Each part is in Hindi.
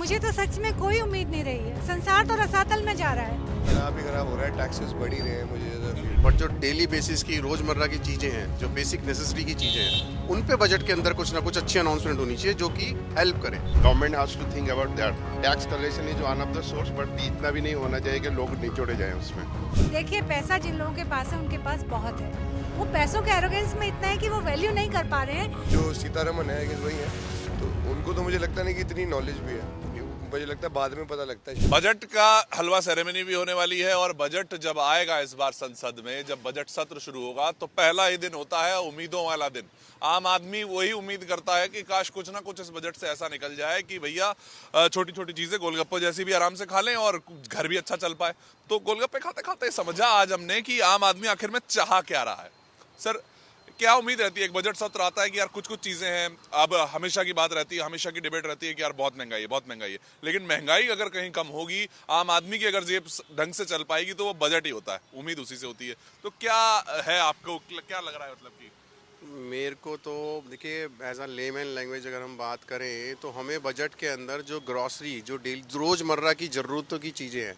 मुझे तो सच में कोई उम्मीद नहीं रही है। संसार तो रसातल में जा रहा है। खराब ही खराब हो रहा है, टैक्सेस बढ़ ही रहे हैं मुझे बट जो डेली बेसिस की रोजमर्रा की चीजें हैं, जो बेसिक नेसेसिटी की चीजें हैं, उन पे बजट के अंदर कुछ ना कुछ अच्छी अनाउंसमेंट होनी चाहिए जो कि हेल्प करे। Government has to think about that. Tax collection is one of the source, but इतना भी नहीं होना चाहिए कि लोग निचोड़े जाएं उसमें। देखिए, पैसा जिन लोगों के पास है उनके पास बहुत है। वो पैसों के एरोगेंस में इतना है कि वो वैल्यू नहीं कर पा रहे हैं। जो सीतारमन है कि वही है, तो उनको तो मुझे लगता नहीं कि इतनी नॉलेज भी है। मुझे लगता है बाद में पता लगता है। बजट का हलवा सेरेमनी भी होने वाली है और बजट जब आएगा इस बार संसद में, जब बजट सत्र शुरू होगा तो पहला ही दिन होता है उम्मीदों वाला दिन। आम आदमी वही उम्मीद करता है कि काश कुछ ना कुछ इस बजट से ऐसा निकल जाए कि भैया छोटी छोटी चीजें गोलगप्पे जैसी भी आराम से खा लें और घर भी अच्छा चल पाए। तो गोलगप्पे खाते खाते समझा आज हमने कि आम आदमी आखिर में चाह क्या रहा है। सर, क्या उम्मीद रहती है? एक बजट सत्र आता है कि यार कुछ कुछ चीजें हैं, अब हमेशा की बात रहती है, हमेशा की डिबेट रहती है कि यार बहुत महंगाई है, बहुत महंगाई है। लेकिन महंगाई अगर कहीं कम होगी, आम आदमी की अगर जेब ढंग से चल पाएगी तो वो बजट ही होता है, उम्मीद उसी से होती है। तो क्या है, आपको क्या लग रहा है? मतलब कि मेरे को तो देखिए, एज अ लेमैन लैंग्वेज अगर हम बात करें तो हमें बजट के अंदर जो ग्रॉसरी, जो रोजमर्रा की ज़रूरतों की चीज़ें हैं,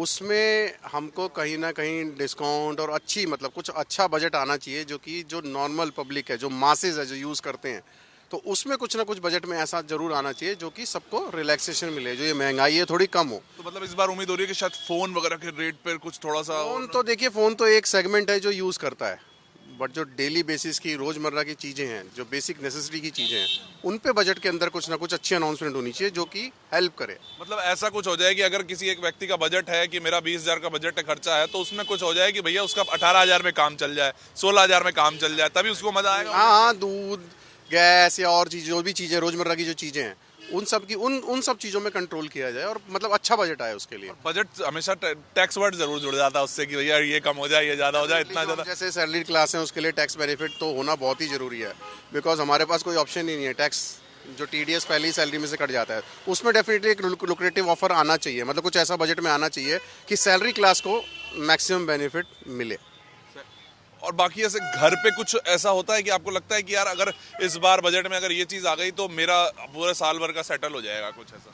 उसमें हमको कहीं ना कहीं डिस्काउंट और अच्छी, मतलब कुछ अच्छा बजट आना चाहिए जो कि जो नॉर्मल पब्लिक है, जो मासेज है, जो यूज़ करते हैं, तो उसमें कुछ ना कुछ बजट में ऐसा जरूर आना चाहिए जो कि सबको रिलैक्सेशन मिले, जो ये महंगाई है थोड़ी कम हो। तो मतलब इस बार उम्मीद हो रही है कि शायद फोन वगैरह के रेट पर कुछ थोड़ा सा। फ़ोन तो देखिए, फ़ोन तो एक सेगमेंट है जो यूज़ करता है, बट जो डेली बेसिस की रोजमर्रा की चीज़ें हैं, जो बेसिक नेसेसिटी की चीज़ें हैं, उन पे बजट के अंदर कुछ ना कुछ अच्छी अनाउंसमेंट होनी चाहिए जो कि हेल्प करे। मतलब ऐसा कुछ हो जाए कि अगर किसी एक व्यक्ति का बजट है कि मेरा 20,000 का बजट है, खर्चा है, तो उसमें कुछ हो जाए कि भैया उसका 18,000 में काम चल जाए, 16,000 में काम चल जाए, तभी उसको मजा आएगा। हाँ, दूध, गैस या और चीज़, जो भी चीज़ें रोजमर्रा की जो चीज़ें हैं, उन सब की उन सब चीज़ों में कंट्रोल किया जाए और मतलब अच्छा बजट आए उसके लिए। बजट हमेशा टैक्स वर्ड जरूर जुड़ जाता है उससे कि भैया ये कम हो जाए, ये ज्यादा हो जाए, इतना ज्यादा। जैसे सैलरी क्लास है उसके लिए टैक्स बेनिफिट तो होना बहुत ही जरूरी है, बिकॉज हमारे पास कोई ऑप्शन ही नहीं है। टैक्स जो टीडीएस पहली सैलरी में से कट जाता है, उसमें डेफिनेटली एक लुक्रेटिव ऑफर आना चाहिए, मतलब कुछ ऐसा बजट में आना चाहिए कि सैलरी क्लास को मैक्सिमम बेनिफिट मिले। और बाकी ऐसे घर पे कुछ ऐसा होता है कि आपको लगता है कि यार अगर इस बार बजट में अगर ये चीज आ गई तो मेरा पूरे साल भर का सेटल हो जाएगा, कुछ ऐसा?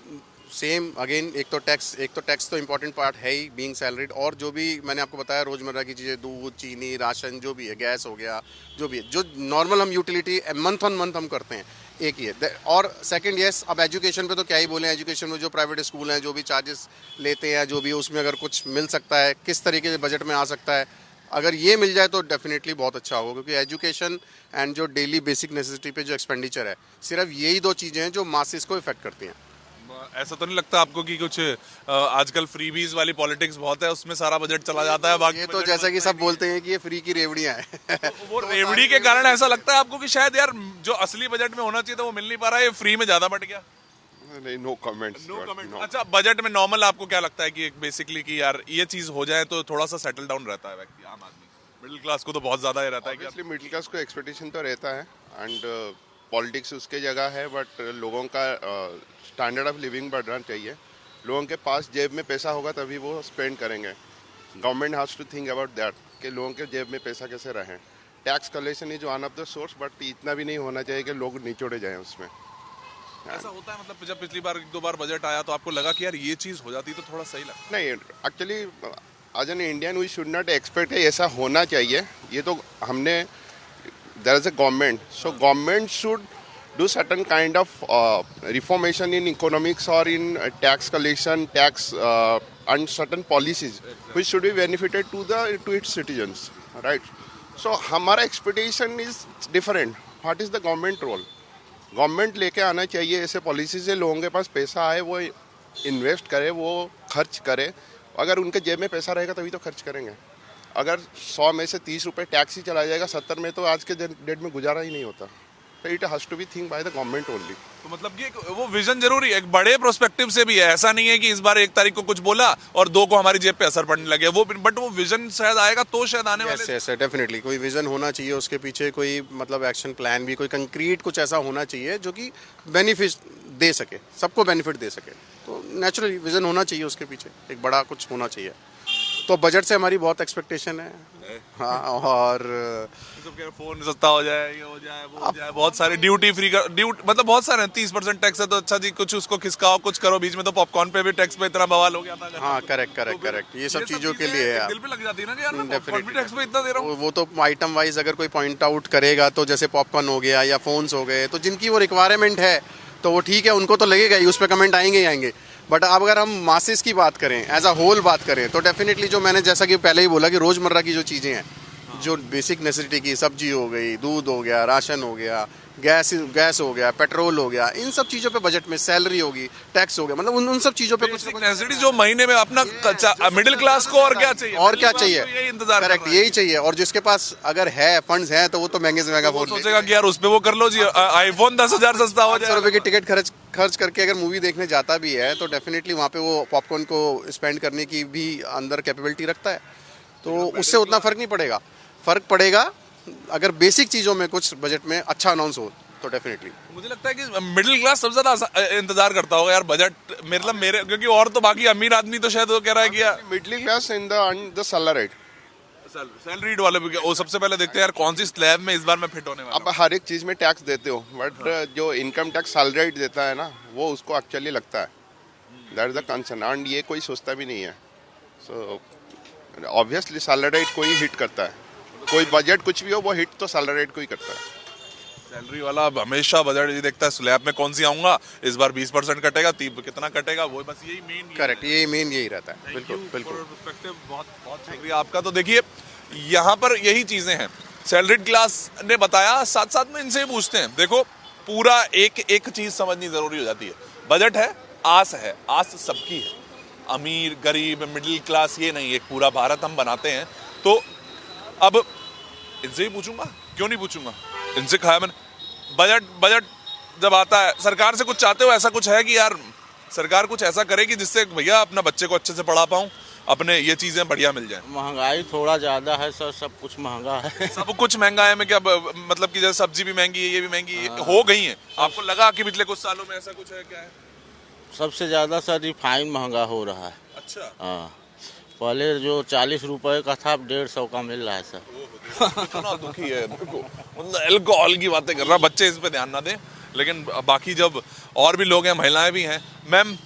सेम अगेन, एक तो टैक्स तो इम्पोर्टेंट पार्ट है ही, बीइंग सैलरीड, और जो भी मैंने आपको बताया रोजमर्रा की चीज़ें, दूध, चीनी, राशन, जो भी है, गैस हो गया, जो भी है, जो नॉर्मल हम यूटिलिटी मंथ ऑन मंथ हम करते हैं, एक ही है। और सेकंड, यस, अब एजुकेशन पे तो क्या ही बोले, एजुकेशन में जो प्राइवेट स्कूल हैं, जो भी चार्जेस लेते हैं, जो भी, उसमें अगर कुछ मिल सकता है, किस तरीके से बजट में आ सकता है, अगर ये मिल जाए तो डेफिनेटली बहुत अच्छा होगा, क्योंकि एजुकेशन एंड जो डेली बेसिक नेसेसिटी पे जो एक्सपेंडिचर है, सिर्फ यही दो चीज़ें हैं जो मासेस को इफेक्ट करती हैं। ऐसा तो नहीं लगता आपको कि कुछ आजकल फ्रीबीज वाली पॉलिटिक्स बहुत है, उसमें सारा बजट चला जाता है? बाकी ये तो जैसा कि सब बोलते हैं कि ये फ्री की रेवड़ियां हैं। वो रेवड़ी के कारण ऐसा लगता है आपको कि शायद यार जो असली बजट में होना चाहिए था वो मिल नहीं पा रहा है, ये फ्री में ज्यादा बढ़ गया? नहीं, नो कमेंट्स। अच्छा, बजट में नॉर्मल आपको क्या लगता है कि बेसिकली कि यार ये चीज हो जाए तो थोड़ा सा सेटल डाउन रहता है व्यक्ति, आम आदमी? मिडिल क्लास को तो बहुत ज्यादा ही रहता है कि मिडिल क्लास को एक्सपेक्टेशन तो रहता है, एंड पॉलिटिक्स उसके जगह है, बट लोगों का स्टैंडर्ड ऑफ लिविंग बढ़ना चाहिए। लोगों के पास जेब में पैसा होगा तभी वो स्पेंड करेंगे। Government has to think about that कि लोगों के जेब में पैसा कैसे रहे। Tax collection is one of the source, but इतना भी नहीं होना चाहिए कि लोग निचोड़े जाएं उसमें। ऐसा होता है, मतलब जब पिछली बार 1-2 बार बजट आया तो आपको लगा कि यार ये चीज हो जाती तो थोड़ा सही लगता? नहीं, actually as an Indian we should not expect ऐसा होना चाहिए। ये तो हमने, there is a government, so government should do certain kind of reformation in economics or in tax collection, tax and certain policies which should be benefited to its citizens, right? So हमारा expectation is different. What is the government role? Government लेके आना चाहिए ऐसे पॉलिसी से लोगों के पास पैसा आए, वो इन्वेस्ट करे, वो खर्च करे। अगर उनके जेब में पैसा रहेगा तभी तो खर्च करेंगे। अगर 100 में से 30 रुपये टैक्स ही चला जाएगा, 70 में तो आज के डेट में गुजारा ही नहीं होता। तो it has to be think by the government only. तो मतलब कि वो विजन जरूरी है, एक बड़े प्रोस्पेक्टिव से भी है। ऐसा नहीं है कि इस बार 1 तारीख को कुछ बोला और 2 को हमारी जेब पे असर पड़ने लगे, वो बट वो विजन शायद आएगा तो शायद आने वाले। यस, डेफिनेटली कोई विजन होना चाहिए, उसके पीछे कोई मतलब एक्शन प्लान भी, कोई कंक्रीट कुछ ऐसा होना चाहिए जो कि बेनिफिट दे सके, सबको बेनिफिट दे सके। तो नेचुरली विजन होना चाहिए, उसके पीछे एक बड़ा कुछ होना चाहिए। तो बजट से हमारी बहुत एक्सपेक्टेशन है। हाँ, और फोन सस्ता हो जाए, ये हो जाए, वो हो जाए, बहुत सारे ड्यूटी फ्री का मतलब बहुत सारे 30% टैक्स है, तो अच्छा जी कुछ उसको खिसकाओ, कुछ करो। बीच में तो पॉपकॉर्न पे भी टैक्स पे इतना बवाल हो गया था। हाँ, करेक्ट, ये सब चीज़ों के लिए है। दिल पे लग जाती है ना कि यार मैं पॉपकॉर्न भी टैक्स पे इतना दे रहा हूँ। वो तो आइटम वाइज अगर कोई पॉइंट आउट करेगा, तो जैसे पॉपकॉर्न हो गया या फोन्स हो गए, तो जिनकी वो रिक्वायरमेंट है तो वो ठीक है, उनको तो लगेगा ही, उस पर कमेंट आएंगे ही आएंगे। बट अब अगर हम मासेस की बात करें, एज अ होल बात करें, तो डेफिनेटली जो मैंने जैसा कि पहले ही बोला कि रोज़मर्रा की जो चीज़ें हैं, जो बेसिक नेसेसिटी की, सब्जी हो गई, दूध हो गया, राशन हो गया, गैस हो गया, पेट्रोल हो गया, इन सब चीज़ों पे बजट में सैलरी होगी, टैक्स हो गया, मतलब उन सब चीज़ों पे कुछ ना कुछ नेसेसिटी जो महीने में अपना मिडिल क्लास को और क्या चाहिए, और क्या चाहिए, यही इंतजार कर करेक्ट, रहा है। यही चाहिए। और जिसके पास अगर है फंड्स हैं, तो वो तो महंगे से महंगा वो फोन सोचेगा कि यार उस पे वो कर लो जी, आईफोन 10,000 सस्ता हो 100 जाए। रुपए की टिकट खर्च करके अगर मूवी देखने जाता भी है, तो डेफिनेटली वहाँ पे वो पॉपकॉर्न को स्पेंड करने की भी अंदर कैपेबिलिटी रखता है, तो उससे उतना फर्क नहीं पड़ेगा। फर्क पड़ेगा अगर बेसिक चीज़ों में कुछ बजट में अच्छा अनाउंस हो, तो डेफिनेटली मुझे लगता है कि मिडिल क्लास सबसे ज्यादा इंतजार करता होगा यार बजट, मतलब मेरे, क्योंकि और तो बाकी अमीर आदमी तो शायद वो कह रहा है कि यार middle class in the salaried, salaried वाले भी वो सबसे पहले देखते हैं यार कौन सी स्लैब में इस बार मैं फिट होने वाला अब हर एक चीज में टैक्स देते हो, बट जो इनकम टैक्स सैलरीड देता है ना, वो उसको एक्चुअली लगता है। That is the concern, and ये कोई सोचता भी नहीं है। सो ऑब्वियसली सैलरीड को ही हिट करता है, कोई बजट कुछ भी हो, वो हिट तो सैलरीड को ही करता है। सैलरी वाला हमेशा बजट ये देखता है स्लैब में कौन सी आऊंगा, इस बार 20% कटेगा, कितना कटेगा, वो बस यही मेन। करेक्ट, यही मेन यही रहता है। बिल्कुल बिल्कुल। बहुत बहुत शुक्रिया आपका। तो देखिए यहाँ पर यही चीजें हैं, सैलरीड क्लास ने बताया, साथ साथ में इनसे पूछते हैं। देखो पूरा एक एक चीज समझनी जरूरी हो जाती है, बजट है, आस सबकी है, अमीर गरीब मिडिल क्लास ये नहीं, एक पूरा भारत हम बनाते हैं। तो अब इनसे ही पूछूंगा, क्यों नहीं पूछूंगा, इनसे कहा मैंने, बजट जब आता है, सरकार से कुछ चाहते हो, ऐसा कुछ है कि यार सरकार कुछ ऐसा करे कि जिससे भैया अपना बच्चे को अच्छे से पढ़ा पाऊं, अपने ये चीजें बढ़िया मिल जाए। महंगाई थोड़ा ज़्यादा है सर, सब कुछ महंगा है। सब कुछ महंगा है, मैं क्या मतलब कि जैसे सब्जी भी महंगी है, ये भी महंगी है, हो गई है। आपको लगा कि पिछले कुछ सालों में ऐसा कुछ है, क्या है? सबसे ज़्यादा सर रिफाइन महंगा हो रहा है। अच्छा, हाँ, पहले जो 40 रुपए का था, अब 150 का मिल रहा है सर। कितना दुखी है। देखो मतलब अल्कोहल की बातें कर रहा, बच्चे इस पे ध्यान ना दें, लेकिन बाकी जब और भी लोग हैं, महिलाएं भी हैं। मैम,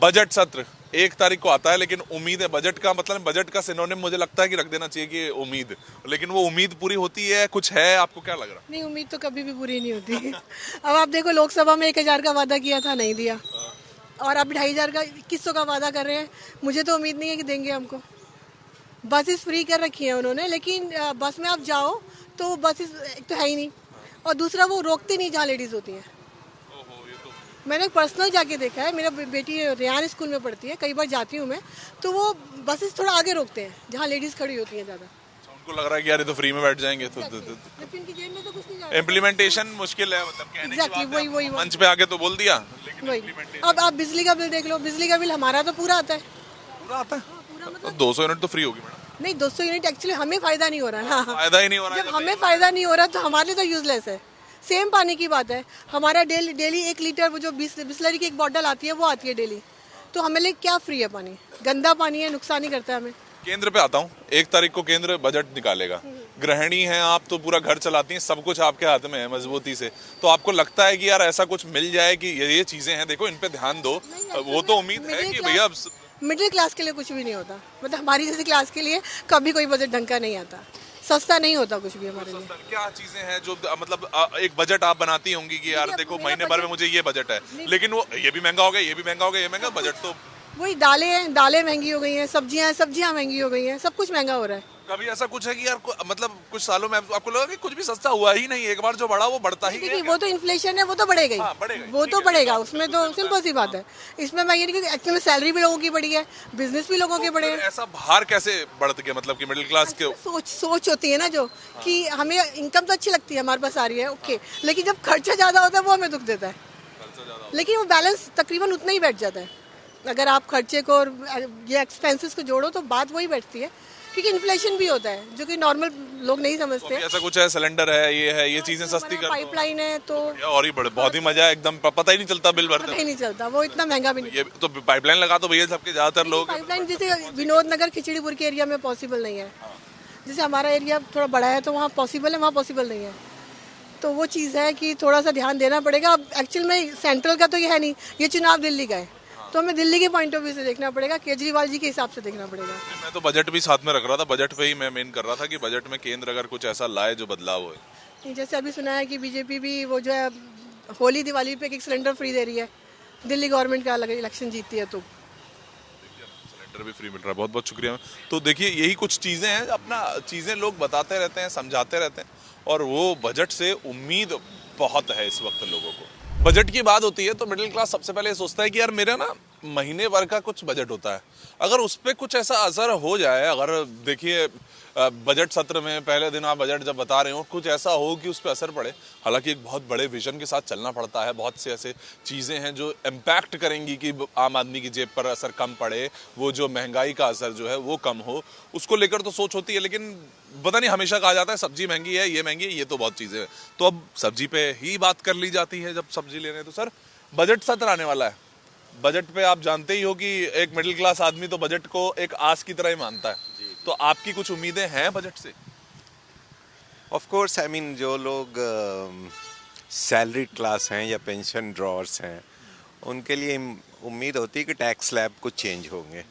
बजट सत्र 1 तारीख को आता है, लेकिन उम्मीद है, बजट का मतलब, बजट का सिनोनिम मुझे लगता है कि रख देना चाहिए कि उम्मीद, लेकिन वो उम्मीद पूरी होती है, कुछ है, आपको क्या लग रहा? नहीं, उम्मीद तो कभी भी पूरी नहीं होती। अब आप देखो, लोकसभा में 1,000 का वादा किया था, नहीं दिया, और अब 2,500 का 2100 का वादा कर रहे हैं। मुझे तो उम्मीद नहीं है कि देंगे हमको। बसेस फ्री कर रखी है उन्होंने, लेकिन बस में आप जाओ तो बसेस एक तो है ही नहीं, और दूसरा वो रोकते नहीं जहाँ लेडीज़ होती हैं। मैंने पर्सनल जाके देखा है, मेरा बेटी रेयान स्कूल में पढ़ती है, कई बार जाती हूँ मैं, तो वो बसेस थोड़ा आगे रोकते हैं जहाँ लेडीज़ खड़ी होती हैं ज़्यादा। उनको लग रहा है कि यार ये तो फ्री में बैठ जाएंगे, तो जबकि इनकी जेब में तो कुछ नहीं जा रहा। इम्प्लीमेंटेशन मुश्किल है, मतलब कहने की Exactly, बात है, वही। मंच पे आके तो बोल दिया, लेकिन वही। implementation अब आप बिजली का बिल देख लो, बिजली का बिल हमारा तो पूरा आता है। पूरा आता है। पूरा मतलब तो 200 यूनिट तो फ्री होगी मैडम, नहीं, 200 यूनिट एक्चुअली हमें फायदा नहीं हो रहा है। हाँ, फायदा ही नहीं हो रहा है। जब हमें फायदा नहीं हो रहा तो हमारे लिए तो यूजलेस है। सेम पानी की बात है, हमारा डेली 1 लीटर वो जो बिस्लरी की एक बॉटल आती है, वो आती है डेली, तो हमें लिए क्या फ्री है पानी? गंदा पानी है, नुकसान ही करता है हमें। केंद्र पे आता हूँ, 1 तारीख को केंद्र बजट निकालेगा, गृहिणी हैं आप, तो पूरा घर चलाती हैं, सब कुछ आपके हाथ में है मजबूती से, तो आपको लगता है कि यार ऐसा कुछ मिल जाए कि ये चीजें हैं, देखो इन पे ध्यान दो, वो तो उम्मीद है कि भैया मिडिल क्लास के लिए कुछ भी नहीं होता, मतलब हमारी जैसी क्लास के लिए कभी कोई बजट ढंग का नहीं आता, सस्ता नहीं होता कुछ भी हमारे लिए। क्या चीजें हैं जो मतलब एक बजट आप बनाती होंगी कि यार देखो महीने भर में मुझे ये बजट है, लेकिन वो ये भी महंगा हो गया, ये भी महंगा हो गया, ये महंगा, बजट तो वही दालें हैं, दालें महंगी हो गई हैं, सब्जियां महंगी हो गई हैं, सब कुछ महंगा हो रहा है। कभी ऐसा कुछ है कि यार मतलब कुछ सालों में आपको लगा कि कुछ भी सस्ता हुआ ही नहीं, एक बार जो बढ़ा वो बढ़ता ही देखिए, वो तो इन्फ्लेशन है, वो तो बढ़ेगा ही। हाँ, बढ़ेगा ही, वो तो बढ़ेगा, उसमें तो सिंपल सी बात है। इसमें मैं ये नहीं कि एक्चुअली सैलरी भी लोगों की बढ़ी है, बिजनेस भी लोगों के बढ़े हैं। ऐसा भार कैसे बढ़ गया, मतलब कि मिडिल क्लास के सोच होती है ना जो, कि हमें इनकम तो अच्छी लगती है, हमारे पास आ रही है, ओके, लेकिन जब खर्चा ज़्यादा होता है वो हमें दुख देता है। लेकिन वो बैलेंस तकरीबन उतना ही बैठ जाता है। अगर आप खर्चे को और ये एक्सपेंसेस को जोड़ो तो बात वही बैठती है क्योंकि इन्फ्लेशन भी होता है जो कि नॉर्मल लोग नहीं समझते। ऐसा कुछ है, सिलेंडर है, ये चीजें सस्ती कर दो। पाइपलाइन है तो और ही बहुत ही मजा है, एकदम पता ही नहीं चलता बिल भरते पता ही नहीं चलता, वो इतना महंगा भी नहीं। ये तो पाइपलाइन लगा तो भैया सबके ज्यादातर लोग पाइपलाइन जैसे विनोद नगर खिचड़ीपुर के एरिया में पॉसिबल नहीं है, जैसे हमारा एरिया थोड़ा बड़ा है तो वहाँ पॉसिबल है, वहाँ पॉसिबल नहीं है। तो वो चीज़ है कि थोड़ा सा ध्यान देना पड़ेगा। अब एक्चुअल में सेंट्रल का तो ये है नहीं, ये चुनाव दिल्ली का है, तो हमें दिल्ली के पॉइंट ऑफ व्यू से देखना पड़ेगा, केजरीवाल जी के हिसाब से देखना पड़ेगा। मैं तो बजट भी साथ में रख रहा था, बजट पे ही मैं मेन कर रहा था कि बजट में केंद्र अगर कुछ ऐसा लाए जो बदलाव हो। जैसे अभी सुना है कि बीजेपी भी वो जो है होली दिवाली पे एक सिलेंडर फ्री दे रही है, दिल्ली गवर्नमेंट का अलग इलेक्शन जीतती है तो सिलेंडर भी फ्री मिल रहा है। बहुत बहुत शुक्रिया। तो देखिए यही कुछ चीजें हैं, अपना चीजें लोग बताते रहते हैं, समझाते रहते हैं, और वो बजट से उम्मीद बहुत है इस वक्त लोगों को। बजट की बात होती है तो मिडिल क्लास सबसे पहले सोचता है कि यार मेरा ना महीने भर का कुछ बजट होता है, अगर उस पर कुछ ऐसा असर हो जाए, अगर देखिए बजट सत्र में पहले दिन आप बजट जब बता रहे हो कुछ ऐसा हो कि उस पर असर पड़े, हालांकि एक बहुत बड़े विजन के साथ चलना पड़ता है, बहुत से ऐसे चीज़ें हैं जो इम्पैक्ट करेंगी कि आम आदमी की जेब पर असर कम पड़े, वो जो महंगाई का असर जो है वो कम हो, उसको लेकर तो सोच होती है। लेकिन पता नहीं, हमेशा कहा जाता है सब्जी महंगी है, ये महंगी है, ये तो बहुत चीज़ें हैं, तो अब सब्जी पे ही बात कर ली जाती है जब सब्जी ले रहे हैं। तो सर बजट सत्र आने वाला है, बजट पे आप जानते ही हो कि एक मिडिल क्लास आदमी तो बजट को एक आस की तरह ही मानता है, तो आपकी कुछ उम्मीदें हैं बजट से? ऑफ कोर्स, आई मीन जो लोग सैलरी क्लास हैं या पेंशन ड्रॉअर्स हैं उनके लिए उम्मीद होती है कि टैक्स स्लैब कुछ चेंज होंगे।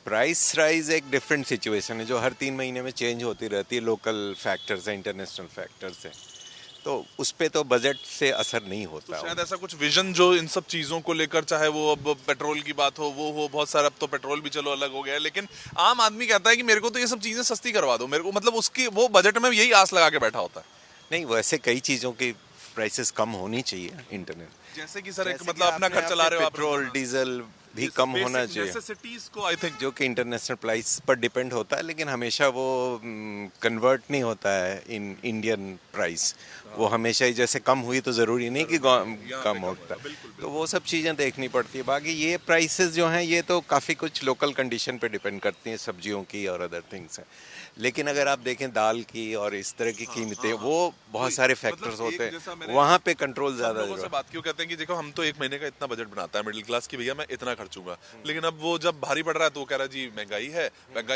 प्राइस राइज एक डिफरेंट सिचुएशन है जो हर 3 महीने में चेंज होती रहती है, लोकल फैक्टर्स हैं, इंटरनेशनल फैक्टर्स हैं, तो उस पे तो बजट से असर नहीं होता। तो शायद ऐसा कुछ विजन जो इन सब चीजों को लेकर, चाहे वो अब पेट्रोल की बात हो, वो हो, बहुत सारा, अब तो पेट्रोल भी चलो अलग हो गया है, लेकिन आम आदमी कहता है कि मेरे को तो ये सब चीजें सस्ती करवा दो, मेरे को मतलब उसकी वो बजट में यही आस लगा के बैठा होता है। नहीं, वैसे कई चीज़ों की प्राइसेस कम होनी चाहिए इंटरनेट, जैसे कि सर एक मतलब अपना खर्च चला रहे हो आप, पेट्रोल डीजल भी कम होना चाहिए, जैसे सिटीज को आई थिंक जो कि इंटरनेशनल प्राइस पर डिपेंड होता है, लेकिन हमेशा वो कन्वर्ट नहीं होता है इन इंडियन प्राइस। वो हमेशा ही जैसे कम हुई तो ज़रूरी नहीं कि कम होता, तो वो सब चीज़ें देखनी पड़ती है। बाकी ये प्राइसेस जो हैं ये तो काफ़ी कुछ लोकल कंडीशन पे डिपेंड करती हैं, सब्जियों की और अदर थिंग्स हैं, लेकिन अगर आप देखें दाल की और इस तरह की कीमतें, वो बहुत सारे फैक्टर्स होते हैं, वहाँ पे कंट्रोल ज़्यादा लोगों से बात क्यों कहते हैं कि देखो हम तो एक महीने का इतना बजट बनाता है मिडिल क्लास की, भैया मैं इतना खर्चूंगा, लेकिन अब वो जब भारी पड़ रहा है तो वो कह रहा है जी महंगाई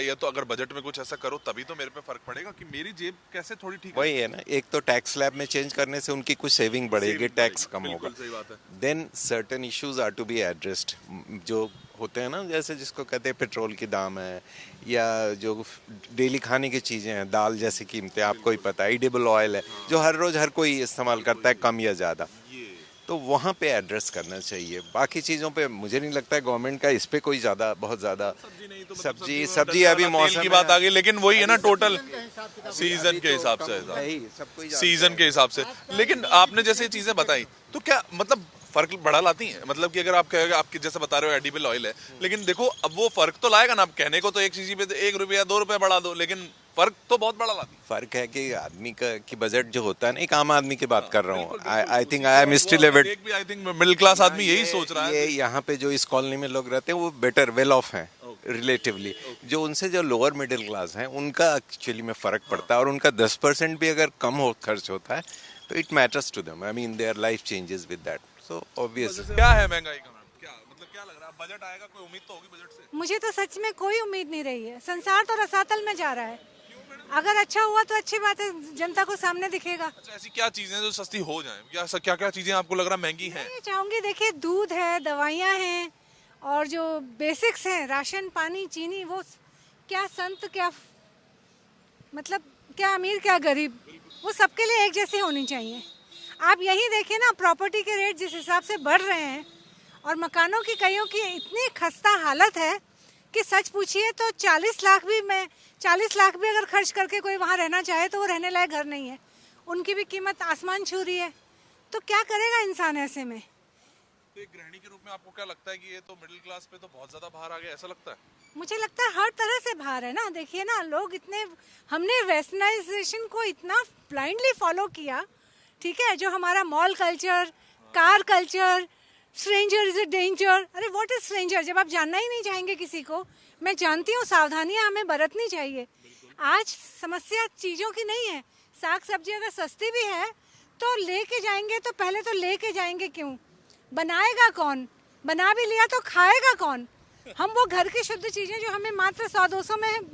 है तो अगर बजट में कुछ ऐसा करो तभी तो मेरे पे फर्क पड़ेगा कि मेरी जेब कैसे थोड़ी ठीक। वही है ना, एक तो टैक्स स्लैब में चेंज करने से उनकी कुछ सेविंग बढ़ेगी, टैक्स कम होगा, then certain issues are to be addressed जो होते हैं ना, जैसे जिसको कहते हैं पेट्रोल की दाम है या जो डेली खाने की चीज़ें हैं, दाल जैसी कीमतें आपको ही पता है, एडिबल ऑयल है जो हर रोज़ हर कोई इस्तेमाल करता है कम या ज़्यादा, तो वहाँ पे एड्रेस करना चाहिए। बाकी चीज़ों पे मुझे नहीं लगता है गवर्नमेंट का इस पे कोई ज़्यादा बहुत ज़्यादा सब्जी अभी मौसम की बात आ गई, लेकिन वही है ना टोटल सीजन के हिसाब से, सीजन के हिसाब से। लेकिन आपने जैसे चीजें बताई तो क्या मतलब फर्क बढ़ा लाती हैं, मतलब कि अगर आप कहेंगे आपके जैसे बता रहे हो एडिबल ऑयल है, लेकिन देखो अब वो फर्क तो लाएगा ना, आप कहने को तो एक चीज पे 1 रुपया 2 रुपया बढ़ा दो, लेकिन फर्क तो बहुत बड़ा लाती है। फर्क है कि आदमी का की बजट जो होता है ना, एक आम आदमी की बात कर रहा हूँ, I think I am still I think middle class आदमी यही सोच रहा है। ये यहाँ पे जो इस कॉलोनी में लोग रहते हैं वो बेटर वेल ऑफ हैं रिलेटिवली, जो उनसे जो लोअर मिडिल क्लास हैं उनका एक्चुअली में फ़र्क पड़ता है, और उनका 10% भी अगर कम हो खर्च होता है तो it matters to them, I mean their life changes with that, so obvious. क्या है महंगाई का मैम, क्या मतलब क्या लग रहा है, बजट आएगा, कोई उम्मीद तो होगी बजट से? मुझे तो सच में कोई उम्मीद नहीं रही है, संसार तो रसातल में जा रहा है, अगर अच्छा हुआ तो अच्छी बात है, जनता को सामने दिखेगा। अच्छा, ऐसी क्या चीजें जो सस्ती हो जाएं, क्या क्या चीजें आपको लग रहा महंगी हैं? मैं चाहूंगी देखिए दूध है, दवाइयाँ हैं, और जो बेसिक्स हैं राशन पानी चीनी, वो क्या संत क्या मतलब क्या अमीर क्या गरीब, वो सबके लिए एक जैसी होनी चाहिए। आप यही देखिए ना, प्रॉपर्टी के रेट जिस हिसाब से बढ़ रहे हैं और मकानों की कईयों की इतनी खस्ता हालत है कि सच पूछिए तो 40 लाख भी अगर खर्च करके कोई वहाँ रहना चाहे तो वो रहने लायक घर नहीं है, उनकी भी कीमत आसमान छू रही है, तो क्या करेगा इंसान ऐसे में? तो एक गृहिणी के रूप में आपको क्या लगता है कि ये तो मिडिल क्लास पे तो बहुत ज्यादा भार आ गया, ऐसा लगता है? मुझे लगता है हर तरह से भार है ना, देखिए ना लोग इतने, हमने वेस्टर्नाइजेशन को इतना ब्लाइंडली फॉलो किया, ठीक है, जो हमारा mall culture, car culture, stranger is a danger, अरे व्हाट इज स्ट्रेंजर, जब आप जानना ही नहीं चाहेंगे किसी को। मैं जानती हूँ सावधानियां हमें बरतनी चाहिए, आज समस्या चीज़ों की नहीं है, साग सब्जी अगर सस्ती भी है तो लेके जाएंगे, तो पहले तो लेके जाएंगे क्यों, बनाएगा कौन, बना भी लिया तो खाएगा कौन। हम वो घर की शुद्ध चीज़ें जो हमें मात्र 100-200 में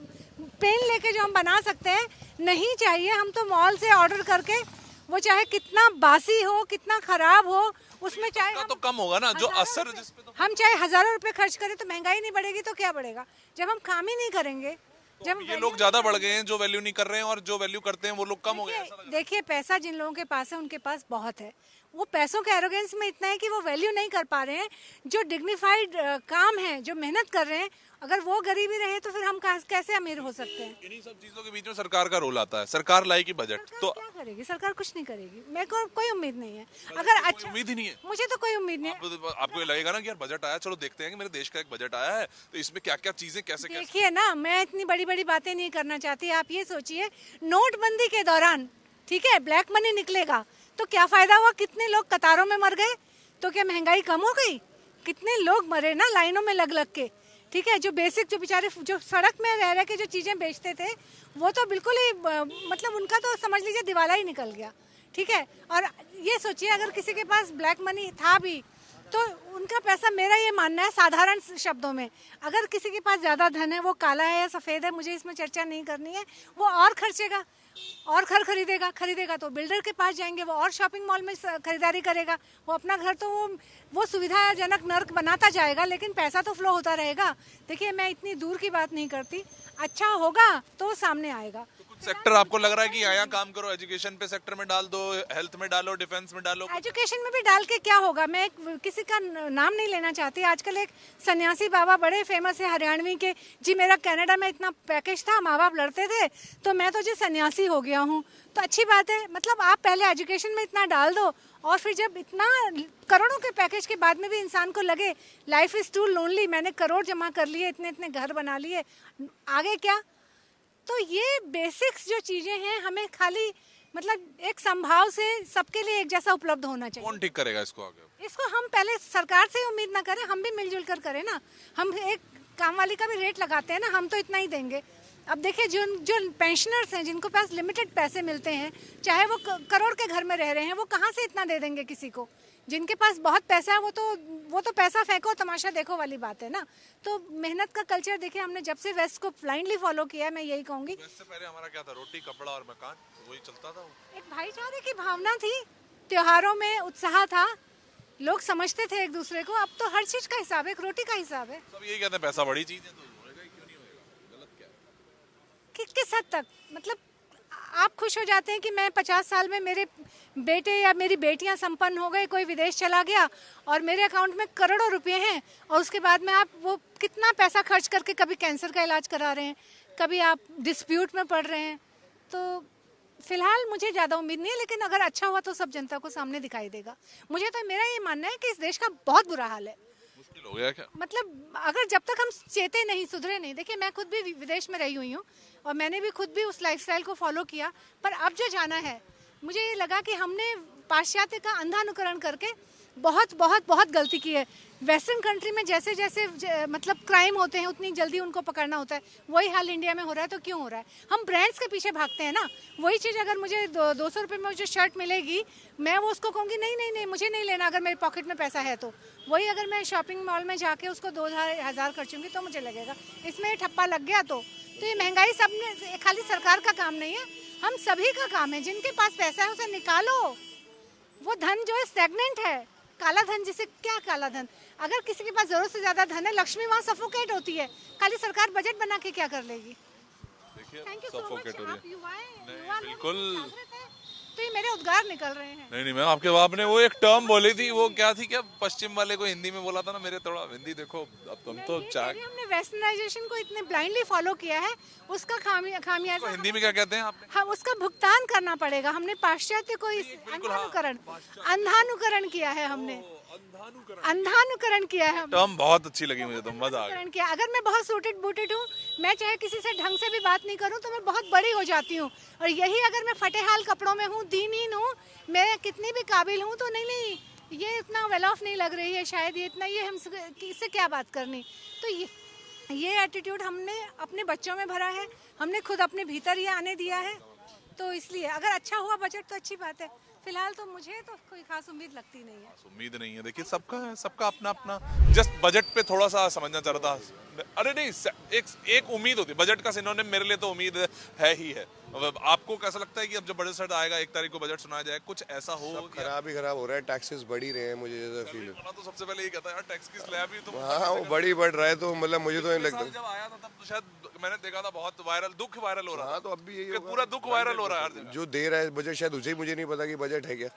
पेन लेके जो हम बना सकते हैं नहीं चाहिए। हम तो मॉल से ऑर्डर करके, वो चाहे कितना बासी हो, कितना खराब हो, उसमें चाहे का तो कम होगा ना, जो असर जिस पे तो हम चाहे हजारों रुपए खर्च करें तो महंगाई नहीं बढ़ेगी तो क्या बढ़ेगा, जब हम काम ही नहीं करेंगे। जब ये लोग ज्यादा बढ़ गए हैं जो वैल्यू नहीं कर रहे हैं, और जो वैल्यू करते हैं वो लोग कम हो गए हैं, ऐसा लग रहा देखिए पैसा जिन लोगों के पास है उनके पास बहुत है, वो पैसों के एरोगेंस में इतना है कि वो वैल्यू नहीं कर पा रहे हैं। जो डिग्निफाइड काम है, जो मेहनत कर रहे हैं, अगर वो गरीबी रहे तो फिर हम कैसे अमीर हो सकते हैं। है। इन्हीं सब चीजों के बीच में सरकार का रोल आता है, सरकार लाएगी बजट सरकार तो क्या करेगी, सरकार कुछ नहीं करेगी, मेरे को कोई उम्मीद नहीं है। अगर कोई अच्छा, उम्मीद ही नहीं है। मुझे तो कोई उम्मीद नहीं है। आपको ये लगेगा ना कि यार बजट आया, चलो देखते हैं कि मेरे देश का एक बजट आया है तो इसमें क्या क्या चीजें कैसे कैसे। देखिए ना, मैं इतनी बड़ी बड़ी बातें नहीं करना चाहती। आप ये सोचिए, नोटबंदी के दौरान, ठीक है, ब्लैक मनी निकलेगा तो क्या फायदा हुआ, कितने लोग कतारों में मर गए, तो क्या महंगाई कम हो गई, कितने लोग मरे ना लाइनों में लग लग के, ठीक है। जो बेसिक, जो बेचारे जो सड़क में रह रह के जो चीजें बेचते थे, वो तो बिल्कुल ही मतलब उनका तो समझ लीजिए दिवाला ही निकल गया, ठीक है। और ये सोचिए अगर किसी के पास ब्लैक मनी था भी तो उनका पैसा, मेरा ये मानना है साधारण शब्दों में, अगर किसी के पास ज़्यादा धन है, वो काला है या सफ़ेद है, मुझे इसमें चर्चा नहीं करनी है, वो और खर्चेगा और घर खरीदेगा तो बिल्डर के पास जाएंगे, वो और शॉपिंग मॉल में खरीदारी करेगा, वो अपना घर तो वो सुविधाजनक नर्क बनाता जाएगा, लेकिन पैसा तो फ्लो होता रहेगा। देखिए मैं इतनी दूर की बात नहीं करती, अच्छा होगा तो सामने आएगा। सेक्टर आपको लग रहा है कि यहाँ काम करो, एजुकेशन पे सेक्टर में डाल दो, हेल्थ में डालो, डिफेंस में डालो। एजुकेशन में भी डाल के क्या होगा, मैं किसी का नाम नहीं लेना चाहती। आजकल एक सन्यासी बाबा बड़े फेमस है हरियाणवी के, जी मेरा कनाडा में इतना पैकेज था, माँ बाप लड़ते थे तो मैं तो जी सन्यासी हो गया हूँ, तो अच्छी बात है। मतलब आप पहले एजुकेशन में इतना डाल दो, और फिर जब इतना करोड़ों के पैकेज के बाद में भी इंसान को लगे लाइफ इज टू लोनली, मैंने करोड़ जमा कर लिए, इतने इतने घर बना लिए, आगे क्या। तो ये बेसिक्स जो चीजें हैं हमें खाली मतलब एक संभाव से सबके लिए एक जैसा उपलब्ध होना चाहिए। कौन ठीक करेगा इसको आगे? इसको हम पहले सरकार से उम्मीद ना करें, हम भी मिलजुल कर करें ना। हम एक काम वाली का भी रेट लगाते हैं ना, हम तो इतना ही देंगे। अब देखिए जो पेंशनर्स हैं, जिनको पास लिमिटेड पैसे मिलते हैं, चाहे वो करोड़ के घर में रह रहे हैं, वो कहाँ से इतना दे देंगे किसी को। जिनके पास बहुत पैसा है वो तो पैसा फेंको तमाशा देखो वाली बात है ना। तो मेहनत का कल्चर देखिए, हमने जब से वेस्ट को ब्लाइंडली फॉलो किया है, मैं यही कहूंगी। इससे पहले हमारा क्या था, रोटी कपड़ा और मकान, वही चलता था। एक भाईचारे की भावना थी, त्योहारों में उत्साह था, लोग समझते थे एक दूसरे को। अब तो हर चीज का हिसाब है, एक रोटी का हिसाब है। सब यही कहते हैं पैसा बड़ी चीज है, तो होएगा ही क्यों नहीं होएगा, गलत क्या है? किस हद तक, मतलब आप खुश हो जाते हैं कि मैं 50 साल में मेरे बेटे या मेरी बेटियां संपन्न हो गए, कोई विदेश चला गया और मेरे अकाउंट में करोड़ों रुपए हैं, और उसके बाद में आप वो कितना पैसा खर्च करके कभी कैंसर का इलाज करा रहे हैं, कभी आप डिस्प्यूट में पड़ रहे हैं। तो फिलहाल मुझे ज़्यादा उम्मीद नहीं है, लेकिन अगर अच्छा हुआ तो सब जनता को सामने दिखाई देगा। मुझे तो मेरा ये मानना है कि इस देश का बहुत बुरा हाल है। मुश्किल हो गया क्या? मतलब अगर जब तक हम चेते नहीं, सुधरे नहीं। देखिए मैं खुद भी विदेश में रही हुई हूँ और मैंने भी खुद भी उस लाइफस्टाइल को फॉलो किया, पर अब जो जाना है, मुझे ये लगा कि हमने पाश्चात्य का अंधा अनुकरण करके बहुत बहुत बहुत गलती की है। वेस्टर्न कंट्री में जैसे जैसे मतलब क्राइम होते हैं उतनी जल्दी उनको पकड़ना होता है, वही हाल इंडिया में हो रहा है। तो क्यों हो रहा है? हम ब्रांड्स के पीछे भागते हैं ना। वही चीज़ अगर मुझे 200 रुपये में जो शर्ट मिलेगी, मैं वो उसको कहूँगी नहीं नहीं नहीं मुझे नहीं लेना, अगर मेरे पॉकेट में पैसा है तो। वही अगर मैं शॉपिंग मॉल में जाके उसको 2000 खर्चूंगी तो मुझे लगेगा इसमें ये ठप्पा लग गया। तो ये महंगाई सब ने, खाली सरकार का काम नहीं है, हम सभी का काम है। जिनके पास पैसा है उसे निकालो। वो धन जो है स्टैग्नेंट है, काला धन। जिसे क्या काला धन, अगर किसी के पास जरूरत से ज्यादा धन है, लक्ष्मी वहाँ सफोकेट होती है। खाली सरकार बजट बना के क्या कर लेगी? Thank you so much. आप युवा बिल्कुल। तो ये मेरे उद्गार निकल रहे हैं। नहीं मैम, आपके बाप ने वो एक टर्म बोली थी, वो क्या थी, क्या पश्चिम वाले को हिंदी में बोला था ना, मेरे थोड़ा हिंदी देखो। अब तुम तो चाक, हमने वेस्टर्नाइजेशन को इतने ब्लाइंडली फॉलो किया है, उसका खामियाजा हिंदी में क्या कहते हैं आपने? हाँ, उसका भुगतान करना पड़ेगा। हमने पाश्चात्य को अंधानुकरण किया है, हमने अंधानुकरण किया है। टर्म बहुत अच्छी लगी मुझे, तो मजा आ गया। किया। अगर मैं बहुत सूटेड बूटेड हूँ, मैं चाहे किसी से ढंग से भी बात नहीं करूँ तो मैं बहुत बड़ी हो जाती हूँ। और यही अगर मैं फटेहाल कपड़ों में हूँ, दीनहीन हूँ, मैं कितनी भी काबिल हूँ, तो नहीं ये इतना वेल ऑफ नहीं लग रही है, शायद ये इतना, ये हम इससे क्या बात करनी। तो ये एटीट्यूड हमने अपने बच्चों में भरा है, हमने खुद अपने भीतर ये आने दिया है। तो इसलिए अगर अच्छा हुआ बजट तो अच्छी बात है। फिलहाल तो मुझे तो कोई खास उम्मीद लगती नहीं है। उम्मीद नहीं है, देखिए सबका है, सबका अपना अपना। जस्ट बजट पे थोड़ा सा समझना चाह रहा था। अरे नहीं, एक उम्मीद होती है, बजट का सिनोनिम मेरे लिए तो उम्मीद है ही है। अब आपको कैसा लगता है कि अब जब बजट सेट आएगा 1 तारीख को बजट सुनाया जाए, कुछ ऐसा हो? खराब ही खराब हो रहा है, टैक्सेस बढ़ ही रहे हैं, मुझे जैसा फील है। तो सबसे पहले ये कहता है यार टैक्स की स्लैब ही तो हाँ वो बढ़ रहा है, तो मतलब मुझे तो नहीं लगता। जब आया था तब तो शायद मैंने देखा था बहुत दुख वायरल हो रहा था। हाँ तो अब भी यही पूरा दुख वायरल हो रहा है हर जगह। जो दे रहा है बजट, शायद उसे ही मुझे नहीं पता कि बजट है क्या।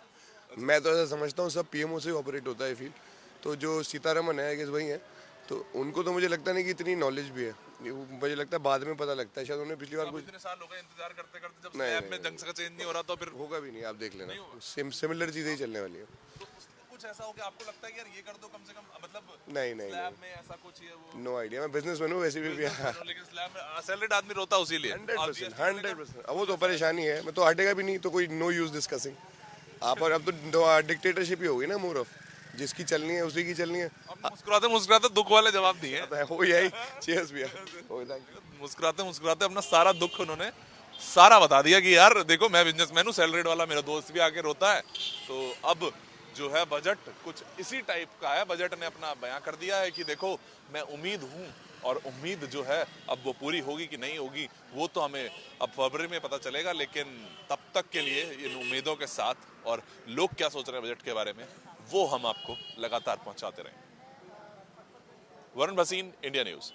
मैं तो ऐसा समझता हूँ सब पीएमओ से ऑपरेट होता है फील। तो जो सीतारमन है कि वही है, तो उनको तो मुझे लगता नहीं कि इतनी नॉलेज भी है। मुझे लगता है बाद में पता लगता है, शायद उन्हें पिछली बार कुछ इतने साल हो गए इंतजार करते करते, जब स्लैब में ढंग से चेंज नहीं हो रहा तो फिर होगा भी नहीं, आप देख लेना सिमिलर चीजें ही चलने वाली है। तो कुछ ऐसा हो कि आपको लगता है कि यार ये कर दो कम से कम, मतलब नहीं स्लैब में ऐसा कुछ ही है वो। नो आइडिया, मैं बिजनेसमैन हूँ वैसे भी। लेकिन स्लैब में सैलरीड आदमी रोता उसी लिए। 100%। अब वो तो परेशानी है, मैं तो हटेगा भी नहीं, तो कोई नो यूज डिस्कसिंग। आप और अब तो डिक्टेटरशिप ही होगी ना, मोर ऑफ जिसकी चलनी है उसी की चलनी है। मुस्कुराते मुस्कुराते दुख वाले जवाब दिए। हो यही चीयर्स भैया। मुस्कुराते मुस्कुराते अपना सारा दुख उन्होंने सारा बता दिया कि यार देखो मैं बिजनेसमैन हूँ, सैलरीड वाला मेरा दोस्त भी आके रोता है। तो अब जो है बजट कुछ इसी टाइप का है। बजट ने अपना बयां कर दिया है कि देखो मैं उम्मीद हूँ, और उम्मीद जो है अब वो पूरी होगी कि नहीं होगी वो तो हमें अब फरवरी में पता चलेगा। लेकिन तब तक के लिए इन उम्मीदों के साथ और लोग क्या सोच रहे हैं बजट के बारे में, वो हम आपको लगातार पहुंचाते रहेंगे। Varun Bhasin, India news.